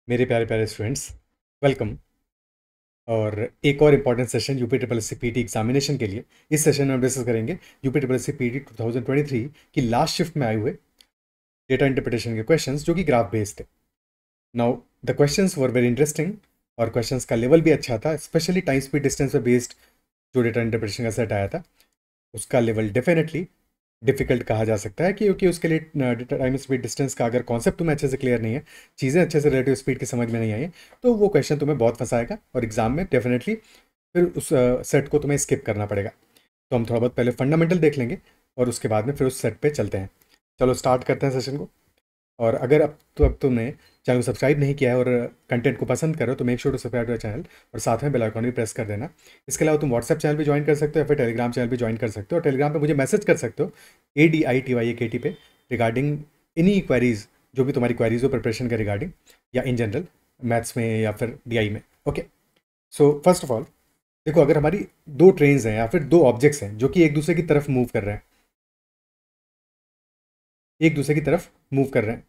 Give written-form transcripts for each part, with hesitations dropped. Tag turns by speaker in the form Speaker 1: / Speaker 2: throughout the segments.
Speaker 1: मेरे प्यारे प्यारे स्टूडेंट्स, वेलकम। और एक और important session UP triple S C P T examination के लिए इस सेशन में हम डिस्कस करेंगे UP triple S C P T 2023 की लास्ट शिफ्ट में आए हुए डेटा इंटरप्रिटेशन के क्वेश्चंस जो कि ग्राफ बेस्ड थे। Now the questions were very interesting और क्वेश्चंस का लेवल भी अच्छा था, स्पेशली टाइम स्पीड डिस्टेंस पे बेस्ड जो डेटा इंटरप्रिटेशन का सेट आया था उसका लेवल डेफिनेटली डिफिकल्ट कहा जा सकता है, क्योंकि उसके लिए टाइम स्पीड डिस्टेंस का अगर कॉन्सेप्ट तुम्हें अच्छे से क्लियर नहीं है, चीज़ें अच्छे से रिलेटिव स्पीड की समझ में नहीं आई, तो वो क्वेश्चन तुम्हें बहुत फंसाएगा और एग्जाम में डेफिनेटली फिर उस सेट को तुम्हें स्किप करना पड़ेगा। तो हम थोड़ा बहुत पहले फंडामेंटल देख लेंगे और उसके बाद में फिर उस सेट पे चलते हैं। चलो स्टार्ट करते हैं सेशन को। और अगर अब तुमने चैनल को सब्सक्राइब नहीं किया है और कंटेंट को पसंद करो तो make sure to subscribe to channel और साथ में बेल आइकन भी प्रेस कर देना। इसके अलावा तुम व्हाट्सएप चैनल भी ज्वाइन कर सकते हो या फिर टेलीग्राम चैनल भी ज्वाइन कर सकते हो और टेलीग्राम पे मुझे मैसेज कर सकते हो ADITYAKT पे रिगार्डिंग एनी क्वेरीज, जो भी तुम्हारी क्वेरीज हो प्रिपरेशन के रिगार्डिंग या इन जनरल मैथ्स में या फिर DI में। Okay, so first of all देखो, अगर हमारी दो ट्रेन्स हैं या फिर दो ऑब्जेक्ट्स हैं जो कि एक दूसरे की तरफ मूव कर रहे हैं, एक दूसरे की तरफ मूव कर रहे हैं,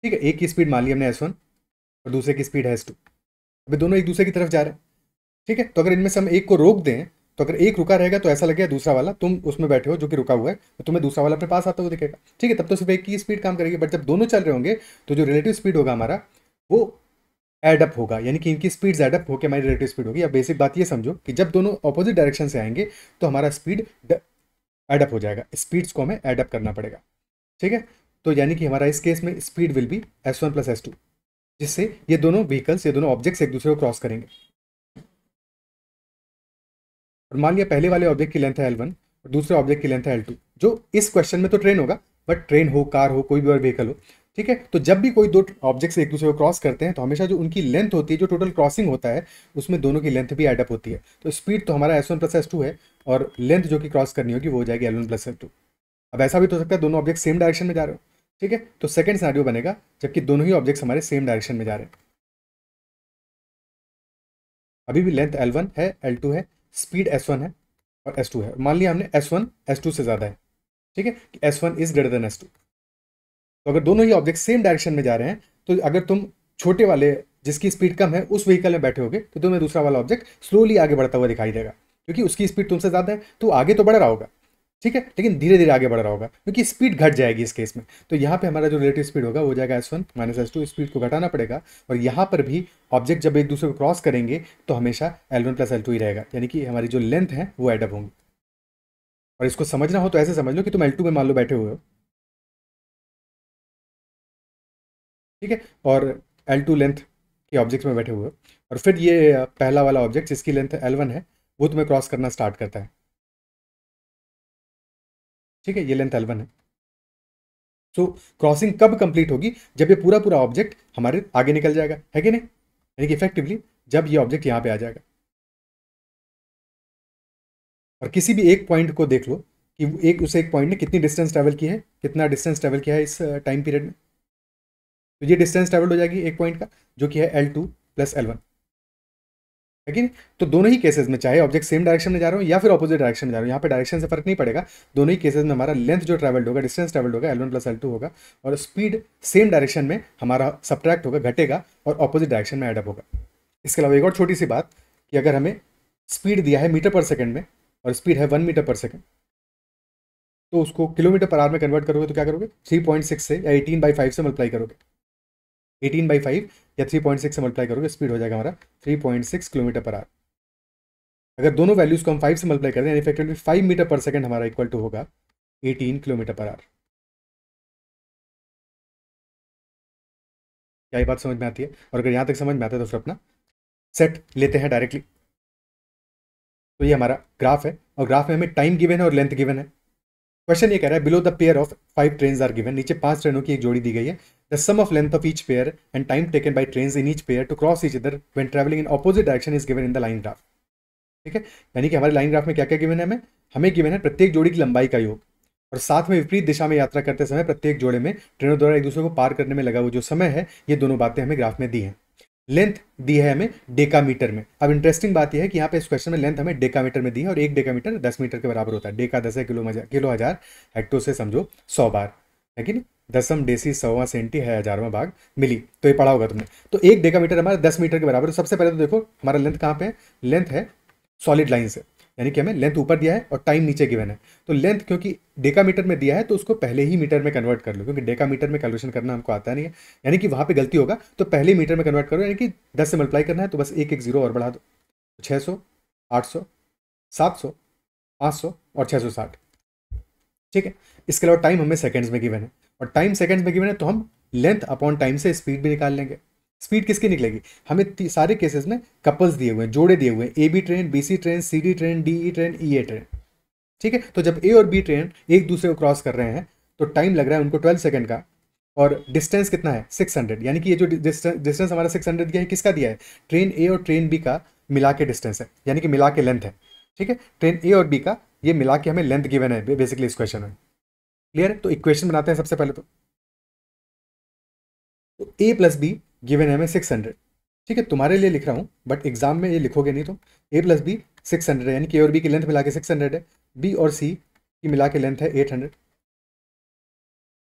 Speaker 1: ठीक है, एक की स्पीड मान ली हमने S1 और दूसरे की स्पीड है S2। अभी दोनों एक दूसरे की तरफ जा रहे हैं, ठीक है। तो अगर इनमें से हम एक को रोक दें तो अगर एक रुका रहेगा तो ऐसा लगेगा दूसरा वाला, तुम उसमें बैठे हो जो कि रुका हुआ है, तो तुम्हें दूसरा वाला अपने पास आता हुआ दिखेगा, ठीक है। तब तो सिर्फ एक की स्पीड काम करेगी, बट जब दोनों चल रहे होंगे तो जो रिलेटिव स्पीड होगा हमारा वो एडअप होगा, यानी कि इनकी स्पीड एडअप होकर हमारी रिलेटिव स्पीड होगी। अब बेसिक बात ये समझो कि जब दोनों ऑपोजिट डायरेक्शन से आएंगे तो हमारा स्पीड एडअप हो जाएगा, स्पीड्स को हमें एडअप करना पड़ेगा, ठीक है। तो यानी कि हमारा इस केस में speed will be S1 + S2, जिससे ये दोनों व्हीकल्स, ये दोनों ऑब्जेक्ट्स एक दूसरे को क्रॉस करेंगे। और मान लिया पहले वाले ऑब्जेक्ट की लेंथ है L1 और दूसरे ऑब्जेक्ट की लेंथ है L2, जो इस क्वेश्चन में तो ट्रेन होगा, बट ट्रेन हो, कार हो, कोई भी और व्हीकल हो, ठीक है। तो जब भी कोई दो ऑब्जेक्ट्स एक दूसरे को क्रॉस करते हैं तो हमेशा जो उनकी लेंथ होती है, जो टोटल क्रॉसिंग होता है, उसमें दोनों की लेंथ भी एडअप होती है। तो स्पीड तो हमारा S1 + S2 है और लेंथ जो कि क्रॉस करनी होगी वो हो जाएगी L1 + L2। अब ऐसा भी तो हो सकता है दोनों ऑब्जेक्ट सेम डायरेक्शन में जा रहे हो, ठीक है, तो सेकंड सिनेरियो बनेगा जबकि दोनों ही ऑब्जेक्ट्स हमारे सेम डायरेक्शन में जा रहे हैं। अभी भी लेंथ L1 है, L2 है, स्पीड S1 है और S2 है। मान लिया हमने S1 S2 से ज़्यादा है, ठीक है, कि S1 is greater than S2। तो अगर दोनों ही ऑब्जेक्ट सेम डायरेक्शन में जा रहे हैं तो अगर तुम छोटे वाले जिसकी स्पीड कम है उस व्हीकल में बैठे होगे तो तुम्हें दूसरा वाला ऑब्जेक्ट स्लोली आगे बढ़ता हुआ दिखाई देगा, क्योंकि उसकी स्पीड तुमसे ज़्यादा है तो आगे तो बढ़ रहा होगा, ठीक है, लेकिन धीरे धीरे आगे बढ़ रहा होगा क्योंकि स्पीड घट जाएगी इस केस में। तो यहाँ पे हमारा जो रिलेटिव स्पीड होगा वो हो जाएगा S1 - S2, स्पीड को घटाना पड़ेगा। और यहाँ पर भी ऑब्जेक्ट जब एक दूसरे को क्रॉस करेंगे तो हमेशा L1 + L2 ही रहेगा, यानी कि हमारी जो लेंथ है वो एडअप होंगी। और इसको समझना हो तो ऐसे समझ लो कि तुम L2 में मान लो बैठे हुए हो, ठीक है, और L2 लेंथ के ऑब्जेक्ट में बैठे हुए हो, और फिर ये पहला वाला ऑब्जेक्ट जिसकी लेंथ L1 है वो तुम्हें क्रॉस करना स्टार्ट करता है, ठीक है, ये लेंथ L1 है। सो क्रॉसिंग कब कंप्लीट होगी? जब ये पूरा पूरा ऑब्जेक्ट हमारे आगे निकल जाएगा, है कि नहीं, यानी कि इफेक्टिवली जब ये ऑब्जेक्ट यहाँ पे आ जाएगा। और किसी भी एक पॉइंट को देख लो कि उस एक पॉइंट ने कितनी डिस्टेंस ट्रैवल की है, कितना डिस्टेंस ट्रैवल किया है इस टाइम पीरियड में। तो ये डिस्टेंस ट्रैवल हो जाएगी एक पॉइंट का, जो कि है L2 + L1, है कि नहीं। तो दोनों ही केसेस में चाहे ऑब्जेक्ट सेम डायरेक्शन में जा रहे हो या फिर ऑपोजिट डायरेक्शन में जा रहे हो, यहाँ पे डायरेक्शन से फर्क नहीं पड़ेगा, दोनों ही केसेस में हमारा लेंथ जो ट्रैवल्ड होगा, डिस्टेंस ट्रैवल्ड होगा, L1 + L2 होगा, और स्पीड सेम डायरेक्शन में हमारा सब्ट्रैक्ट होगा, घटेगा, और ऑपोजिट डायरेक्शन में एडअप होगा। इसके अलावा एक और छोटी सी बात कि अगर हमें स्पीड दिया है मीटर पर सेकेंड में और स्पीड है 1 मीटर पर सेकेंड, तो उसको किलोमीटर पर आवर में कन्वर्ट करोगे तो क्या करोगे, 3.6 से या 18/5 से मल्टीप्लाई करोगे, 18/5 या 3.6 से मल्टीप्लाई करोगे, स्पीड हो जाएगा हमारा 3.6 किलोमीटर पर आवर। अगर दोनों वैल्यूज को हम 5 से मल्टीप्लाई करें, यानी इफेक्टिवली 5 मीटर पर सेकंड हमारा इक्वल टू होगा 18 किलोमीटर पर आवर। क्या ये बात समझ में आती है? और अगर यहाँ तक समझ में आता है तो फिर अपना सेट लेते हैं डायरेक्टली। तो ये हमारा ग्राफ है और ग्राफ में हमें टाइम गिवन है और लेंथ गिवन है। क्वेश्चन ये कह रहा है below the pair of 5 trains are given, नीचे 5 ट्रेनों की एक जोड़ी दी गई है। The sum of length of each pair and time taken by trains in each pair to cross each other when travelling in opposite direction is given in the line graph, ठीक है। यानी कि हमारे लाइन ग्राफ में क्या क्या given है, हमें हमें गिवन है प्रत्येक जोड़ी की लंबाई का योग, और साथ में विपरीत दिशा में यात्रा करते समय प्रत्येक जोड़े में ट्रेनों द्वारा एक दूसरे को पार करने में लगा वो जो समय है, ये दोनों बातें हमें ग्राफ में दी हैं। लेंथ दी है हमें डेकामीटर में। अब इंटरेस्टिंग बात यह है कि यहाँ पे इस क्वेश्चन में लेंथ हमें डेकामीटर में दी है, और एक डेकामीटर 10 मीटर के बराबर होता है। डेका 10 है, किलो 1000, हेक्टो से समझो 100 बार, है कि नहीं। दसम डेसी सौवां सेंटी है हजारवां भाग मिली, तो ये पढ़ा होगा तुमने। तो 1 डेकामीटर हमारा 10 मीटर के बराबर है। सबसे पहले तो देखो हमारा लेंथ कहाँ पे है, लेंथ है सॉलिड लाइन से, यानी कि हमें लेंथ ऊपर दिया है और टाइम नीचे गिवन है। तो लेंथ क्योंकि डेकामीटर में दिया है तो उसको पहले ही मीटर में कन्वर्ट कर लो, क्योंकि डेकामीटर में कैलकुलेशन करना हमको आता नहीं है, यानी कि वहाँ पे गलती होगा, तो पहले ही मीटर में कन्वर्ट करो, यानी कि 10 से मल्टीप्लाई करना है तो बस एक एक जीरो और बढ़ा दो। 600, 800, 700, 500 और 660। ठीक है, इसके अलावा टाइम हमें सेकंड्स में गिवन है, और टाइम सेकंड्स में गिवन है तो हम लेंथ अपॉन टाइम से स्पीड भी निकाल लेंगे। स्पीड किसकी निकलेगी, हमें सारे केसेस में कपल्स दिए हुए हैं, जोड़े दिए हुए हैं, A B train, B C train, C D train, D E train, E A train. ठीक है, तो जब ए और बी ट्रेन एक दूसरे को क्रॉस कर रहे हैं तो टाइम लग रहा है उनको 12 सेकंड का, और डिस्टेंस कितना है 600, यानी कि ये जो डिस्टेंस हमारा 600 दिया है किसका दिया है, ट्रेन ए और ट्रेन बी का मिला के डिस्टेंस है, यानी कि मिला के लेंथ है। ठीक है, ट्रेन ए और बी का ये मिला के हमें लेंथ गिवन है बेसिकली इस क्वेश्चन में। क्लियर है, तो इक्वेशन बनाते हैं सबसे पहले तो ए प्लस बी गिवन है हमें 600। ठीक है, तुम्हारे लिए लिख रहा हूँ बट एग्जाम में ये लिखोगे नहीं तुम। ए प्लस बी 600 है, यानी कि ए और बी की लेंथ मिला के 600 है, बी और सी की मिला के लेंथ है 800,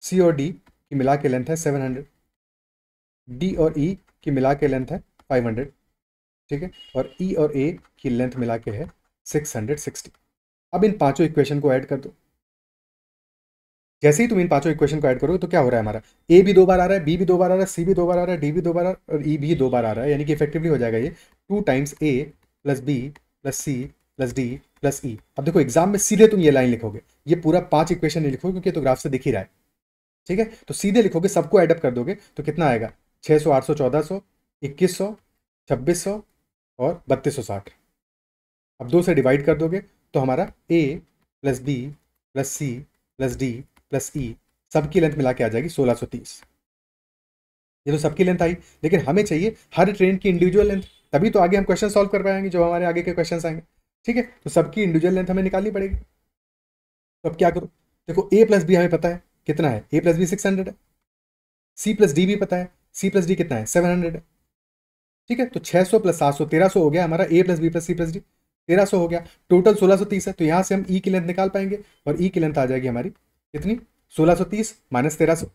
Speaker 1: सी और डी की मिला के लेंथ है 700, डी और ई की मिला के लेंथ है 500। ठीक है, और ई और ए की लेंथ मिला के है 660। अब इन पांचों इक्वेशन को ऐड कर दो। जैसे ही तुम इन पांचों इक्वेशन को ऐड करोगे तो क्या हो रहा है, हमारा ए भी 2 बार आ रहा है, बी भी 2 बार आ रहा है, सी भी 2 बार आ रहा है, डी भी 2 बार आ रहा है, और ई भी 2 बार आ रहा है, यानी कि इफेक्टिवली हो जाएगा ये 2 times A plus B plus C plus D plus E. अब देखो एग्जाम में सीधे तुम ये लाइन लिखोगे, ये पूरा 5 इक्वेशन नहीं लिखोगे क्योंकि तो ग्राफ से दिख ही रहा है। ठीक है, तो सीधे लिखोगे, सबको एडअप कर दोगे तो कितना आएगा, 600, 800, 1400, 2100, 2600 और 3260। अब 2 से डिवाइड कर दोगे तो हमारा A plus B plus C plus D plus E सबकी लेंथ मिला के आ जाएगी 1630। ये तो सबकी लेंथ आई, लेकिन हमें चाहिए हर ट्रेन की इंडिविजुअल लेंथ, तभी तो आगे हम क्वेश्चन सॉल्व कर पाएंगे जो हमारे आगे के क्वेश्चन आएंगे। ठीक है, तो सबकी इंडिविजुअल लेंथ हमें निकालनी पड़ेगी। तो अब क्या करो, देखो ए प्लस बी हमें पता है कितना है, ए प्लस बी 600 है, सी प्लस डी भी पता है, सी प्लस डी कितना है 700 है। ठीक है, तो 600 प्लस 700 1300 हो गया हमारा A plus B plus C plus D, 1300 हो गया, टोटल 1630 है। तो यहाँ से हम ई की लेंथ निकाल पाएंगे, और ई की लेंथ आ जाएगी हमारी कितनी, 1630 माइनस 1300।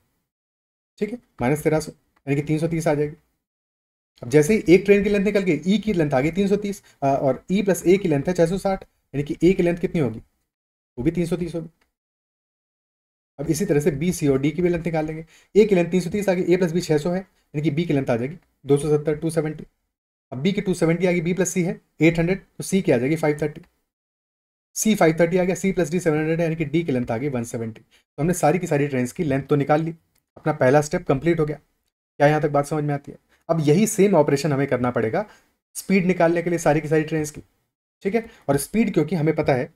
Speaker 1: ठीक है, माइनस 1300 यानी कि 330 आ जाएगी। अब जैसे ही एक ट्रेन की लेंथ निकल गई, ई की लेंथ आ गई 330, और ई प्लस ए की लेंथ है 660, यानी कि ए की लेंथ कितनी होगी, वो भी 330 होगी। अब इसी तरह से बी सी और डी की भी लेंथ निकाल लेंगे। ए की लेंथ 330 आ गई, ए प्लस बी 600 है, यानी कि बी की लेंथ आ जाएगी 270, 270। अब बी की 270 आ गई, बी प्लस सी है 800, तो सी की आ जाएगी 530, सी 530 आ गया, सी प्लस डी 700 है, यानी कि डी की लेंथ आ गई 170। तो हमने सारी की सारी ट्रेन की लेंथ तो निकाल ली, अपना पहला स्टेप कंप्लीट हो गया। क्या यहाँ तक बात समझ में आती है? अब यही सेम ऑपरेशन हमें करना पड़ेगा स्पीड निकालने के लिए सारी की सारी ट्रेन की। ठीक है, और स्पीड क्योंकि हमें पता है,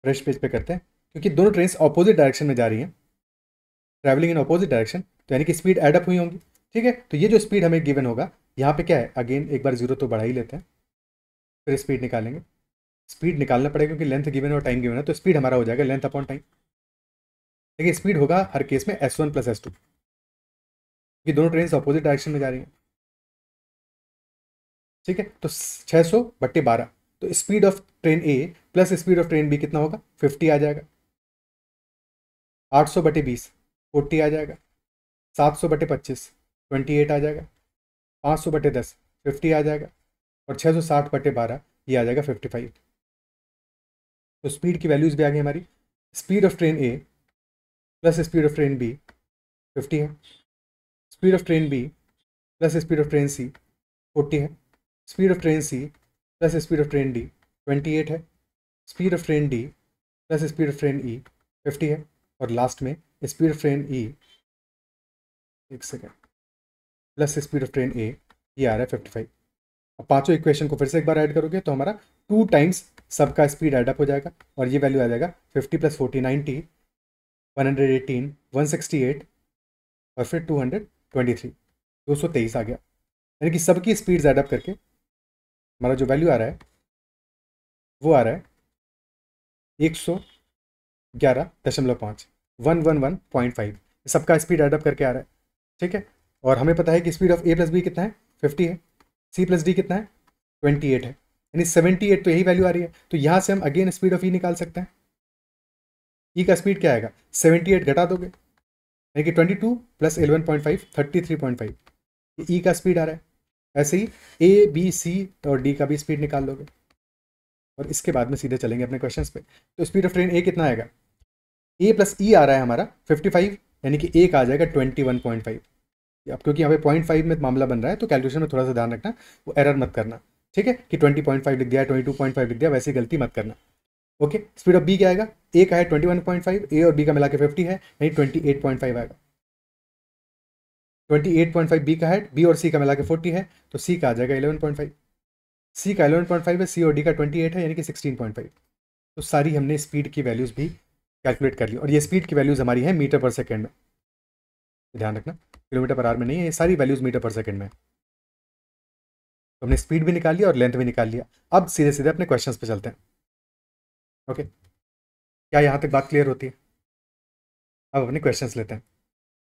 Speaker 1: फ्रेश पेज पे करते हैं, क्योंकि दोनों ट्रेन अपोजिट डायरेक्शन में जा रही हैं, ट्रैवलिंग इन अपोजिट डायरेक्शन, तो यानी कि स्पीड एडअप हुई होंगी। ठीक है, तो ये जो स्पीड हमें गिवन होगा यहाँ पे क्या है, अगेन एक बार जीरो तो बढ़ा ही लेते हैं, फिर स्पीड निकालेंगे। स्पीड निकालना पड़ेगा क्योंकि लेंथ गिवन है और टाइम गिवन है, तो स्पीड हमारा हो जाएगा लेंथ अपॉन टाइम। देखिए स्पीड होगा हर केस में S1 प्लस S2, क्योंकि दोनों ट्रेन अपोजिट डायरेक्शन में जा रही हैं। ठीक है, तो 600/12, तो speed of train A plus speed of train B कितना होगा, 50 आ जाएगा। 800/20 40 आ जाएगा। 700/25 28 आ जाएगा। 500/10 50 आ जाएगा, और 660/12 ये आ जाएगा 55। तो स्पीड की वैल्यूज भी आ गई हमारी। Speed of train A plus speed of train B 50 है, speed of train B plus speed of train C 40 है, speed of train C plus speed of train D 28 है, speed of train D plus speed of train E 50 है, और last में speed of train E, एक second, plus speed of train A, ये आ रहा है 55। अब पांचों इक्वेशन को फिर से एक बार ऐड करोगे तो हमारा 2 टाइम्स सबका स्पीड एडअप हो जाएगा, और ये वैल्यू आ जाएगा 50 + 40 90, 118 168, और फिर 223 223 आ गया, यानी कि सबकी स्पीड्स एडअप करके हमारा जो वैल्यू आ रहा है वो आ रहा है 111.5 111.5, सबका स्पीड एडअप करके आ रहा है। ठीक है, और हमें पता है कि speed of A plus B कितना है 50 है, सी प्लस डी कितना है 28 है, यानी 78, तो यही वैल्यू आ रही है। तो यहाँ से हम अगेन स्पीड ऑफ ई निकाल सकते हैं। ई का स्पीड क्या आएगा, 78 घटा दोगे यानी कि 22 प्लस 11.5 33.5, ये ई का स्पीड आ रहा है। ऐसे ही ए बी सी और डी का भी स्पीड निकाल लोगे और इसके बाद में सीधे चलेंगे अपने क्वेश्चंस पे। तो स्पीड ऑफ ट्रेन ए कितना आएगा, ए प्लस ई आ रहा है हमारा 55, यानी कि ए का आ जाएगा 21.5। अब क्योंकि यहाँ पे 0.5 में मामला बन रहा है तो कैलकुलेशन में थोड़ा सा ध्यान रखना, वो एरर मत करना, ठीक है, कि 20.5 लिख दिया, 22.5 लिख दिया, वैसी गलती मत करना। ओके, स्पीड ऑफ बी क्या आएगा, ए का है 21.5, ए और बी का मिला के 50 है, यानी 28.5 आएगा। 28.5 बी का है, बी और सी का मिला के 40 है, तो सी का आ जाएगा 11.5। सी का 11.5 है, सी और डी का 28 है, यानी कि 16.5। तो सारी हमने स्पीड की वैल्यूज़ भी कैलकुलेट कर ली, और ये स्पीड की वैल्यूज़ हमारी है मीटर पर सेकेंड में, ध्यान रखना, किलोमीटर पर आवर में नहीं है, ये सारी वैल्यूज़ मीटर पर सेकेंड में। तो हमने स्पीड भी निकाल लिया और लेंथ भी निकाल लिया। अब सीधे सीधे अपने क्वेश्चंस पे चलते हैं। ओके, क्या यहाँ तक बात क्लियर होती है? अब अपने क्वेश्चंस लेते हैं।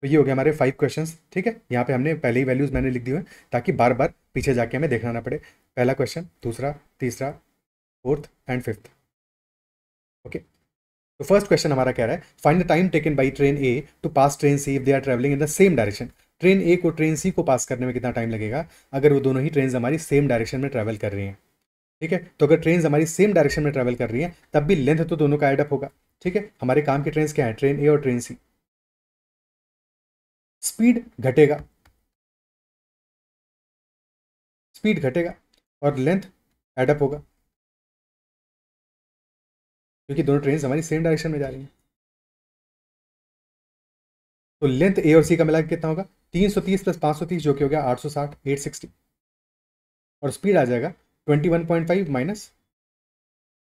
Speaker 1: तो ये हो गया हमारे 5 क्वेश्चंस, ठीक है। यहाँ पे हमने पहले ही वैल्यूज़ मैंने लिख दी हुई हैं ताकि बार बार पीछे जाके हमें देखना ना पड़े। पहला क्वेश्चन, दूसरा, तीसरा, फोर्थ एंड फिफ्थ। ओके, तो फर्स्ट क्वेश्चन हमारा कह रहा है find the time taken by train A to pass train C if they are travelling in the same direction. Train A को ट्रेन सी को पास करने में कितना टाइम लगेगा अगर वो दोनों ही ट्रेन हमारी सेम डायरेक्शन में ट्रैवल कर रही हैं, ठीक है। तो अगर ट्रेन हमारी सेम डायरेक्शन में ट्रैवल कर रही हैं तब भी लेंथ तो दोनों का एडअप होगा, ठीक है। हमारे काम की ट्रेन क्या है, ट्रेन ए और ट्रेन सी। स्पीड घटेगा, स्पीड घटेगा और लेंथ एडअप होगा क्योंकि दोनों ट्रेन हमारी सेम डायरेक्शन में जा रही हैं। तो लेंथ ए और सी का मिलाकर कितना होगा, 330 प्लस 530 जो कि हो गया 860, 860। और स्पीड आ जाएगा 21.5 माइनस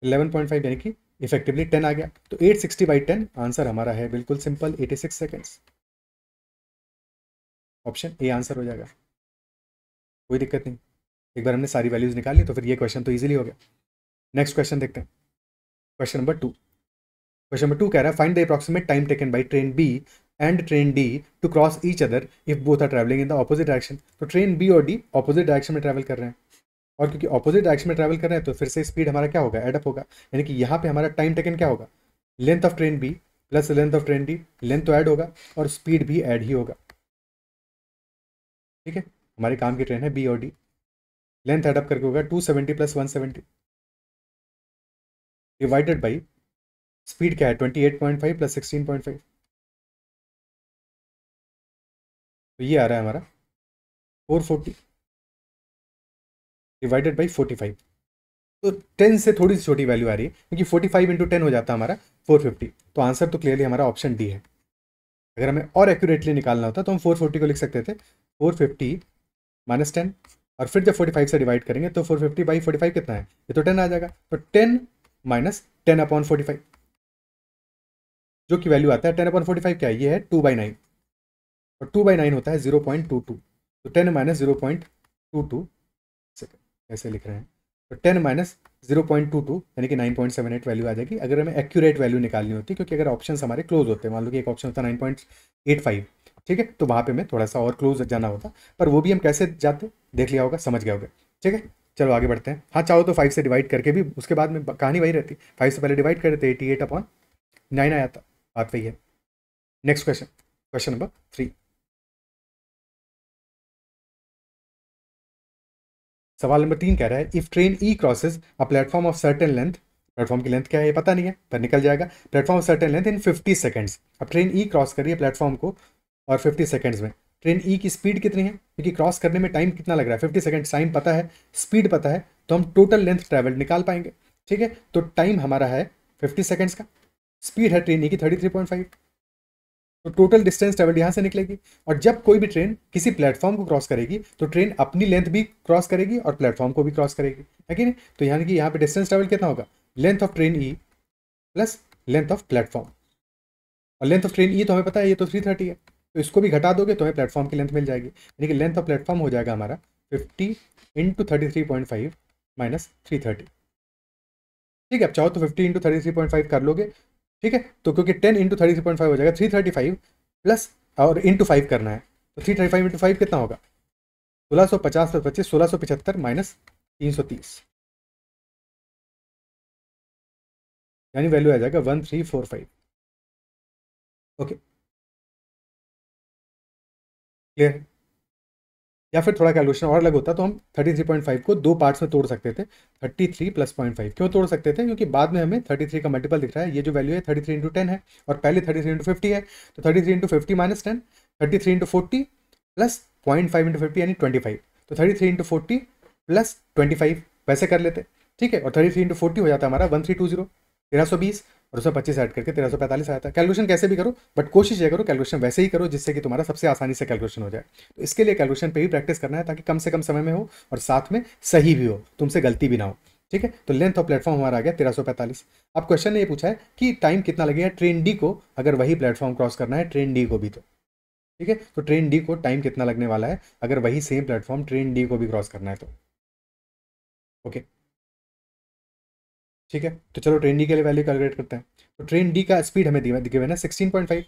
Speaker 1: 11.5, यानी कि इफेक्टिवली 10 आ गया। तो 860/10 आंसर हमारा है बिल्कुल simple, 86 seconds. Option A answer हो जाएगा, कोई दिक्कत नहीं। एक बार हमने सारी वैल्यूज निकाल ली तो फिर ये क्वेश्चन तो इजीली हो गया। नेक्स्ट क्वेश्चन देखते हैं, क्वेश्चन नंबर 2। क्वेश्चन नंबर 2 कह रहा है find the approximate time taken by train B and train D to cross each other if both are travelling in the opposite direction. तो train B और D opposite direction में travel कर रहे हैं, और क्योंकि ऑपोजिट डायरेक्शन में travel कर रहे हैं तो फिर से स्पीड हमारा क्या होगा, एडअप होगा। यानी कि यहाँ पे हमारा टाइम टेकन क्या होगा, length of train B plus length of train D, length तो ऐड होगा और स्पीड भी ऐड ही होगा, ठीक है। हमारे काम की ट्रेन है बी और डी, लेंथ एडअप करके होगा 270 प्लस 170 डिवाइडेड बाई स्पीड क्या है 28.5 प्लस 16.5, तो ये आ रहा है हमारा 440 डिवाइडेड बाई 45। तो 10 से थोड़ी सी छोटी वैल्यू आ रही है क्योंकि 45 इंटू 10 हो जाता है हमारा 450। तो आंसर तो क्लियरली हमारा ऑप्शन डी है। अगर हमें और एक्यूरेटली निकालना होता तो हम 440 को लिख सकते थे 450 माइनस 10, और फिर जब 45 से डिवाइड करेंगे तो 450/45 कितना है, ये तो 10 आ जाएगा। तो 10 माइनस 10/45 जो कि वैल्यू आता है 10/45 क्या है, ये है 2/9, और 2/9 होता है 0.22। तो 10 माइनस 0.22 सेकेंड ऐसे लिख रहे हैं। तो 10 माइनस 0.22 यानी कि 9.78 वैल्यू आ जाएगी अगर हमें एक्यूरेट वैल्यू निकालनी होती, क्योंकि अगर ऑप्शन हमारे क्लोज होते हैं, मान लो कि एक ऑप्शन होता है 9.85, ठीक है, तो वहाँ पे मैं थोड़ा सा और क्लोज जाना होता, पर वो भी हम कैसे जाते देख लिया होगा, समझ गए होगे, ठीक है। चलो आगे बढ़ते हैं। हाँ, चाहो तो 5 से डिवाइड करके भी उसके बाद में कहानी वही रहती, 5 से पहले डिवाइड कर देते 88/9 आ जाता, बात वही है। Next question, question number 3। सवाल नंबर 3 कह रहा है if train E crosses a platform of certain length, platform की लेंथ क्या है ये पता नहीं है पर निकल जाएगा, platform of certain length in 50 seconds. अब ट्रेन ई क्रॉस कर रही है प्लेटफॉर्म को और 50 सेकंड्स में, ट्रेन ई की स्पीड कितनी है, क्योंकि क्रॉस करने में टाइम कितना लग रहा है 50 सेकंड, टाइम पता है, स्पीड पता है, तो हम टोटल लेंथ ट्रैवल निकाल पाएंगे, ठीक है। तो टाइम हमारा है 50 सेकंड्स का, स्पीड है ट्रेन ई की 33.5, तो टोटल डिस्टेंस ट्रेवल्ड यहाँ से निकलेगी। और जब कोई भी ट्रेन किसी प्लेटफॉर्म को क्रॉस करेगी तो ट्रेन अपनी लेंथ भी क्रॉस करेगी और प्लेटफॉर्म को भी क्रॉस करेगी, है कि नहीं। तो यानी कि यहाँ पे डिस्टेंस ट्रेवल कितना होगा, length of train E plus length of platform, और लेंथ ऑफ ट्रेन ई तो हमें पता है ये तो 330 है, तो इसको भी घटा दोगे तो हमें प्लेटफॉर्म की लेंथ मिल जाएगी, यानी कि लेंथ ऑफ प्लेटफॉर्म हो जाएगा हमारा 50 इंटू 33.5 माइनस 330, ठीक है। अब चाहो तो 50 इंटू 33.5 कर लोगे, ठीक है। तो क्योंकि 10 इंटू 33.5 हो जाएगा 335 प्लस, और इंटू 5 करना है, तो 335 इंटू 5 कितना होगा, 1650 प्लस 25 1675 माइनस 330, यानी वैल्यू आ जाएगा 1345। Okay, clear? या फिर थोड़ा कैलकुलेशन और अलग होता तो हम 33.5 को दो पार्ट्स में तोड़ सकते थे। 33 + 0.5 क्यों तोड़ सकते थे? क्योंकि बाद में हमें 33 का मल्टीपल दिख रहा है, ये जो वैल्यू है 33 × 10 है और पहले 33 × 50 है, तो 33 × 50 - 10, 33 × 40 + 0.5 × 50 यानी 25, तो 33 × 40 + 25 वैसे कर लेते, ठीक है। और 33 × 40 हो जाता है हमारा 1320, 1320, और उसमें 25 ऐड करके 1345 आया था। कैलकुलेशन कैसे भी करो, बट कोशिश ये करो कैलकुलेशन वैसे ही करो जिससे कि तुम्हारा सबसे आसानी से कैलकुलेशन हो जाए। तो इसके लिए कैलकुलेशन पे ही प्रैक्टिस करना है ताकि कम से कम समय में हो और साथ में सही भी हो, तुमसे गलती भी ना हो, ठीक है। तो लेंथ ऑफ प्लेटफॉर्म हमारा आ गया 1345। अब क्वेश्चन ने ये पूछा है कि टाइम कितना लगेगा ट्रेन डी को, अगर वही प्लेटफॉर्म क्रॉस करना है ट्रेन डी को भी, तो ठीक है। तो ट्रेन डी को टाइम कितना लगने वाला है अगर वही सेम प्लेटफॉर्म ट्रेन डी को भी क्रॉस करना है तो, ओके, ठीक है। तो चलो ट्रेन डी के लिए वैल्यू कैलकुलेट करते हैं। तो ट्रेन डी का स्पीड हमें दिया हुआ है 16.5।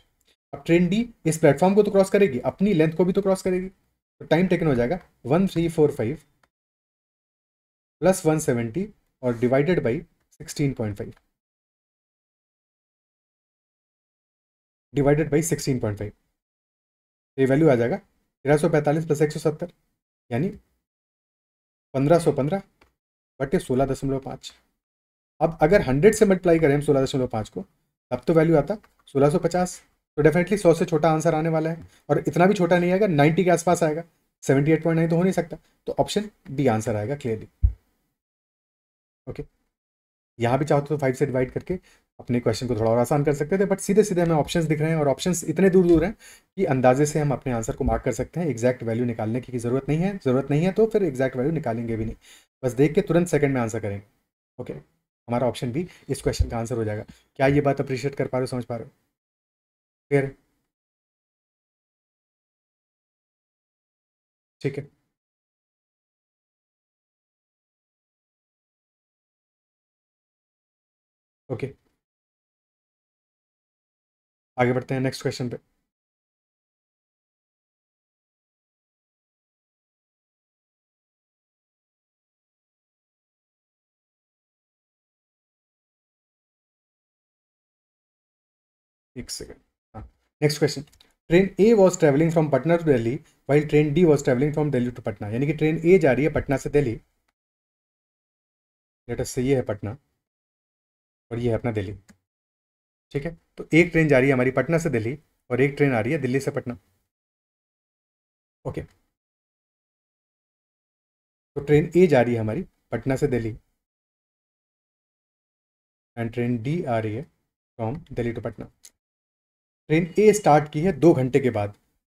Speaker 1: अब ट्रेन डी इस प्लेटफॉर्म को तो क्रॉस करेगी, अपनी लेंथ को भी तो क्रॉस करेगी, तो टाइम टेकन हो जाएगा 1345 + 170 और डिवाइडेड बाई 16.5, डिवाइडेड बाई 16.5, ये वैल्यू आ जाएगा 1345 + 170 यानी 1515 बटे 16.5। अब अगर 100 से मल्टीप्लाई करें हम 16.5 को, तब तो वैल्यू आता 1650। तो डेफिनेटली 100 से छोटा आंसर आने वाला है, और इतना भी छोटा नहीं आएगा, 90 के आसपास आएगा। 78.9 तो हो नहीं सकता, तो ऑप्शन बी आंसर आएगा क्लियरली, ओके। यहाँ भी चाहो तो 5 से डिवाइड करके अपने क्वेश्चन को थोड़ा और आसान कर सकते थे, बट सीधे सीधे हमें ऑप्शंस दिख रहे हैं और ऑप्शंस इतने दूर दूर हैं कि अंदाजे से हम अपने आंसर को मार्क कर सकते हैं। एग्जैक्ट वैल्यू निकालने की ज़रूरत नहीं है, तो फिर एग्जैक्ट वैल्यू निकालेंगे भी नहीं, बस देख के तुरंत सेकंड में आंसर करेंगे, ओके। हमारा ऑप्शन बी इस क्वेश्चन का आंसर हो जाएगा। क्या ये बात अप्रिशिएट कर पा रहे हो, समझ पा रहे हो? फिर ठीक है, ओके, आगे बढ़ते हैं नेक्स्ट क्वेश्चन पे। एक सेकंड, हाँ, next question. Train A was travelling from Patna to Delhi while train D was travelling from Delhi to Patna, यानी कि ट्रेन ए जा रही है पटना से दिल्ली, लेट अस से ये है पटना और ये है अपना दिल्ली, ठीक है। तो एक ट्रेन जा रही है हमारी पटना से दिल्ली और एक ट्रेन आ रही है दिल्ली से पटना, ओके। तो ट्रेन ए जा रही है हमारी पटना से दिल्ली एंड ट्रेन डी आ रही है from Delhi to Patna. Train A start की है 2 घंटे के बाद,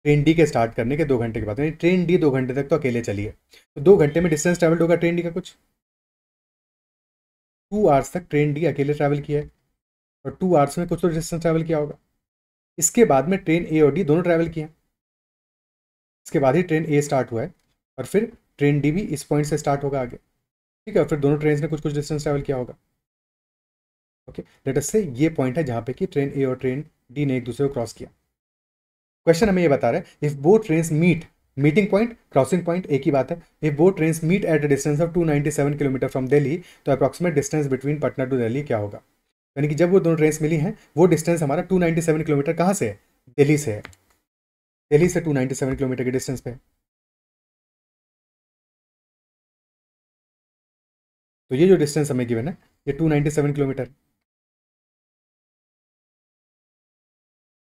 Speaker 1: ट्रेन डी के स्टार्ट करने के 2 घंटे के बाद, यानी ट्रेन डी 2 घंटे तक तो अकेले चली है। तो 2 घंटे में डिस्टेंस ट्रेवल्ड होगा ट्रेन डी का कुछ 2 आवर्स तक ट्रेन डी अकेले ट्रैवल किया है, और 2 आवर्स में कुछ तो डिस्टेंस ट्रैवल किया होगा। इसके बाद में ट्रेन ए और डी दोनों ट्रैवल किए हैं, इसके बाद ही ट्रेन ए स्टार्ट हुआ है, और फिर ट्रेन डी भी इस पॉइंट से स्टार्ट होगा आगे, ठीक है। और फिर दोनों ट्रेन ने कुछ कुछ डिस्टेंस ट्रैवल किया होगा, ओके। लेट अस से ये पॉइंट है जहाँ पे कि ट्रेन ए और ट्रेन डी ने एक दूसरे को क्रॉस किया। क्वेश्चन हमें ये बता रहा है if both trains meet, meeting point crossing point एक ही बात है, if both trains meet at a distance of 297 kilometre from Delhi, तो approximate distance between Patna to Delhi क्या होगा? यानी कि जब वो दोनों ट्रेन्स मिली हैं वो डिस्टेंस हमारा 297 किलोमीटर कहाँ से है? दिल्ली से है, दिल्ली से 297 किलोमीटर के डिस्टेंस पे है। तो ये जो डिस्टेंस हमें गिवन है ये 297 किलोमीटर,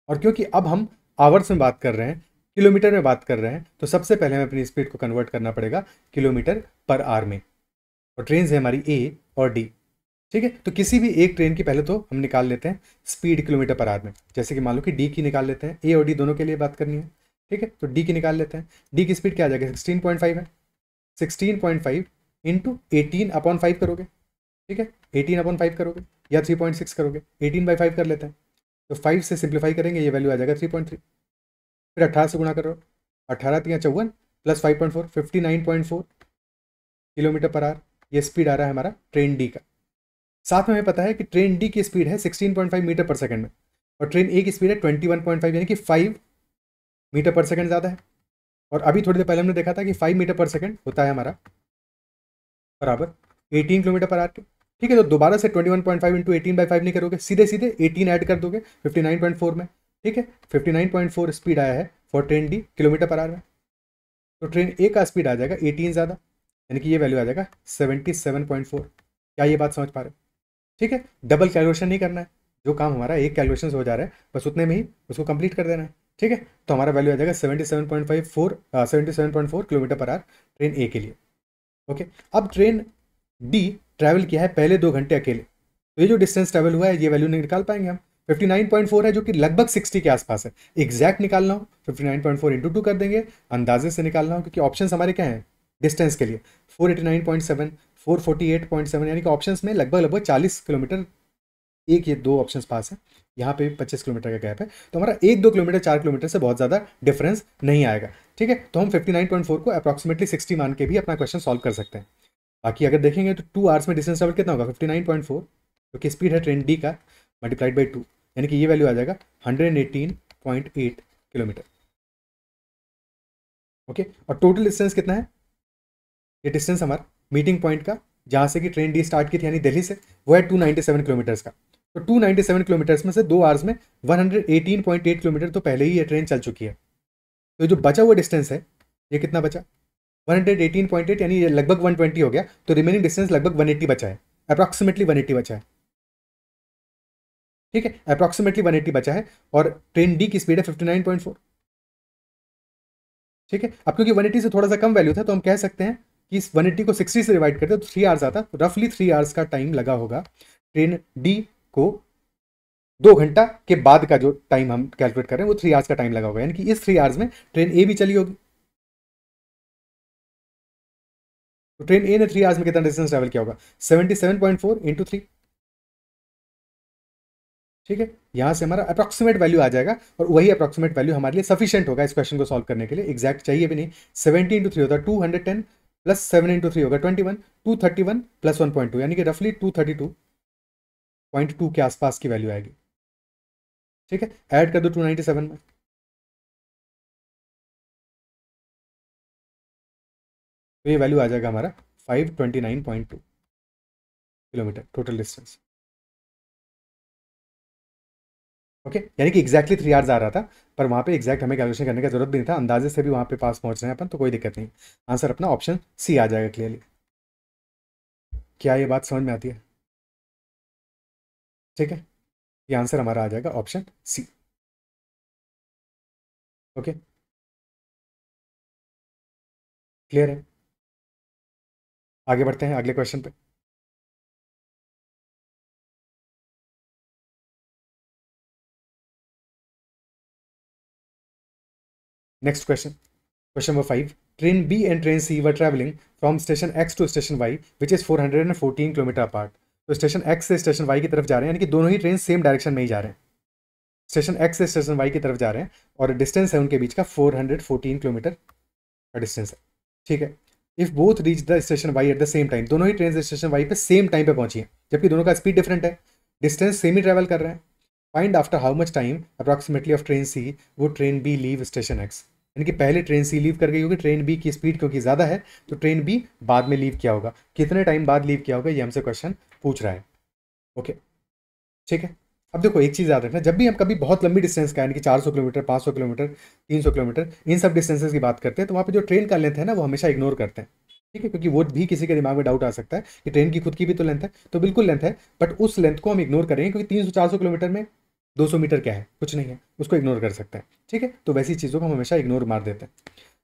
Speaker 1: और क्योंकि अब हम आवर्स में बात कर रहे हैं, किलोमीटर में बात कर रहे हैं, तो सबसे पहले हमें अपनी स्पीड को कन्वर्ट करना पड़ेगा किलोमीटर पर आवर में, और ट्रेन है हमारी ए और डी, ठीक है। तो किसी भी एक ट्रेन की पहले तो हम निकाल लेते हैं स्पीड किलोमीटर पर आवर में, जैसे कि मान लो कि डी की निकाल लेते हैं, ए और डी दोनों के लिए बात करनी है, ठीक है। तो डी की निकाल लेते हैं, डी की स्पीड क्या आ जाएगा 16.5 है, 16.5 इंटू 18/5 करोगे, ठीक है, 18/5 करोगे या 3.6 करोगे, 18/5 कर लेते हैं, तो 5 से सिंप्लीफाई करेंगे ये वैल्यू आ जाएगा 3.3, फिर 18 से गुणा करो, 18 3 54 + 5.4 59.4 किलोमीटर पर आवर, ये स्पीड आ रहा है हमारा ट्रेन डी का। साथ में हमें पता है कि ट्रेन डी की स्पीड है 16.5 मीटर पर सेकंड में, और ट्रेन ए की स्पीड है 21.5 यानी कि 5 मीटर पर सेकंड ज़्यादा है। और अभी थोड़ी देर पहले हमने देखा था कि 5 मीटर पर सेकंड होता है हमारा बराबर 18 किलोमीटर पर आवर के, ठीक है। तो दोबारा से 21.5 इंटू 18/5 नहीं करोगे, सीधे सीधे 18 ऐड कर दोगे 59.4 में, ठीक है। 59.4 स्पीड आया है for Tren de kilometre per hour में। तो ट्रेन ए का स्पीड आ जाएगा 18 ज़्यादा, यानी कि ये वैल्यू आ जाएगा 77.4। क्या ये बात समझ पा रहे हो? ठीक है, डबल कैलकुलेशन नहीं करना है, जो काम हमारा एक कैलकुलेशन हो जा रहा है बस उतने में ही उसको कंप्लीट कर देना है। ठीक है, तो हमारा वैल्यू आ जाएगा 77.4 किलोमीटर पर आवर ट्रेन ए के लिए। ओके, अब ट्रेन डी ट्रैवल किया है पहले 2 घंटे अकेले, तो ये जो डिस्टेंस ट्रैवल हुआ है ये वैल्यू निकाल पाएंगे हम। 59.4 है जो कि लगभग 60 के आसपास है। एग्जैक्ट निकालना हो 59.4 इंटू 2 कर देंगे, अंदाजे से निकालना हो क्योंकि ऑप्शंस हमारे क्या हैं डिस्टेंस के लिए 489.7, 448.7, यानी कि ऑप्शंस में लगभग लगभग 40 किलोमीटर एक ये 2 ऑप्शंस पास है, यहाँ पे 25 किलोमीटर का गैप है, तो हमारा 1-2 किलोमीटर 4 किलोमीटर से बहुत ज़्यादा डिफरेंस नहीं आएगा। ठीक है, तो हम 59.4 को अप्रॉक्सीमेटली 60 मान के भी अपना क्वेश्चन सॉल्व कर सकते हैं। बाकी अगर देखेंगे तो 2 आवर्स में डिस्टेंस ट्रैवल कितना होगा 59.4, जो कि स्पीड है ट्रेन डी का, मल्टीप्लाइड बाई 2, यानी कि ये वैल्यू आ जाएगा 118.8 किलोमीटर। ओके, और टोटल डिस्टेंस कितना है, ये डिस्टेंस हमारा मीटिंग पॉइंट का जहाँ से कि ट्रेन डी स्टार्ट की थी यानी दिल्ली से, वो है 297 किलोमीटर्स का। तो 297 किलोमीटर्स में से 2 आवर्स में 118.8 किलोमीटर तो पहले ही ये ट्रेन चल चुकी है। तो जो बचा हुआ डिस्टेंस है ये कितना बचा 118.8, यानी ये लगभग 120 हो गया, तो रिमेनिंग डिस्टेंस लगभग 180 बचा है, अप्रॉक्सीमेटली 180 बचा है। ठीक है, अप्रॉक्सीमेटली 180 बचा है, और ट्रेन डी की स्पीड है 59.4। ठीक है, अब क्योंकि 180 से थोड़ा सा कम वैल्यू था तो हम कह सकते हैं कि इस 180 को 60 से डिवाइड करते तो 3 आवर्स आता, तो रफली 3 आवर्स का टाइम लगा होगा ट्रेन डी को। 2 घंटा के बाद का जो टाइम हम कैलकुलेट कर रहे हैं वो 3 आवर्स का टाइम लगा होगा, यानी कि इस 3 आवर्स में ट्रेन ए भी चली होगी। तो ट्रेन ए ने 3 आवर्स में कितना डिस्टेंस ट्रैवल किया होगा 77.4 इंटू 3। ठीक है, यहां से हमारा अप्रॉक्सीमेट वैल्यू आ जाएगा, और वही अप्रॉक्सीमेट वैल्यू हमारे लिए सफिशिएंट होगा इस क्वेश्चन को सॉल्व करने के लिए। एग्जैक्ट चाहिए भी नहीं। 70 इंटू 3 होता है 210, प्लस 7 इंटू 3 होगा 21, 231 प्लस 1.2, यानी कि रफली 232.2 के आसपास की वैल्यू आएगी। ठीक है, ऐड कर दो 297 में, तो ये वैल्यू आ जाएगा हमारा 529.2 किलोमीटर टोटल डिस्टेंस। ओके, यानी कि एग्जैक्टली 3 आवर्स आ रहा था, पर वहाँ पे एग्जैक्ट हमें कैलकुलेशन करने का जरूरत भी नहीं था, अंदाजे से भी वहाँ पे पास पहुँच रहे हैं अपन, तो कोई दिक्कत नहीं। आंसर अपना ऑप्शन सी आ जाएगा क्लियरली। क्या ये बात समझ में आती है? ठीक है, ये आंसर हमारा आ जाएगा ऑप्शन सी। ओके, क्लियर है? आगे बढ़ते हैं अगले क्वेश्चन पे। Next question, question number 5। Train B and train C were travelling from station X to station Y which is 414 kilometre apart. तो स्टेशन एक्स से स्टेशन वाई की तरफ जा रहे हैं, यानी कि दोनों ही ट्रेन सेम डायरेक्शन में ही जा रहे हैं, स्टेशन एक्स से स्टेशन वाई की तरफ जा रहे हैं, और डिस्टेंस है उनके बीच का 414 किलोमीटर का डिस्टेंस है। ठीक है, if both reach the station Y at the same time, दोनों ही ट्रेन स्टेशन वाई पे सेम टाइम पे पहुंची हैं, जबकि दोनों का स्पीड डिफरेंट है, डिस्टेंस सेम ही ट्रैवल कर रहे हैं। Find after how much time approximately of train C वो train B leave station X, यानी कि पहले ट्रेन सी लीव कर गई होगी, ट्रेन बी की स्पीड क्योंकि ज़्यादा है तो ट्रेन बी बाद में लीव किया होगा, कितने टाइम बाद लीव किया होगा ये हमसे क्वेश्चन पूछ रहा है। ओके, ठीक है, अब देखो एक चीज़ याद रखना, जब भी हम कभी बहुत लंबी डिस्टेंस का यानी कि 400 किलोमीटर, 500 किलोमीटर, 300 किलोमीटर, इन सब डिस्टेंसेस की बात करते हैं, तो वहाँ पे जो ट्रेन का लेंथ है ना वो हमेशा इग्नोर करते हैं। ठीक है, क्योंकि वो भी किसी के दिमाग में डाउट आ सकता है कि ट्रेन की खुद की भी तो लेंथ है, तो बिल्कुल लेंथ है, बट उस लेंथ को हम इग्नोर करेंगे क्योंकि 300-400 किलोमीटर में 200 मीटर क्या है, कुछ नहीं है, उसको इग्नोर कर सकते हैं। ठीक है, तो वैसी चीज़ों को हम हमेशा इग्नोर मार देते हैं।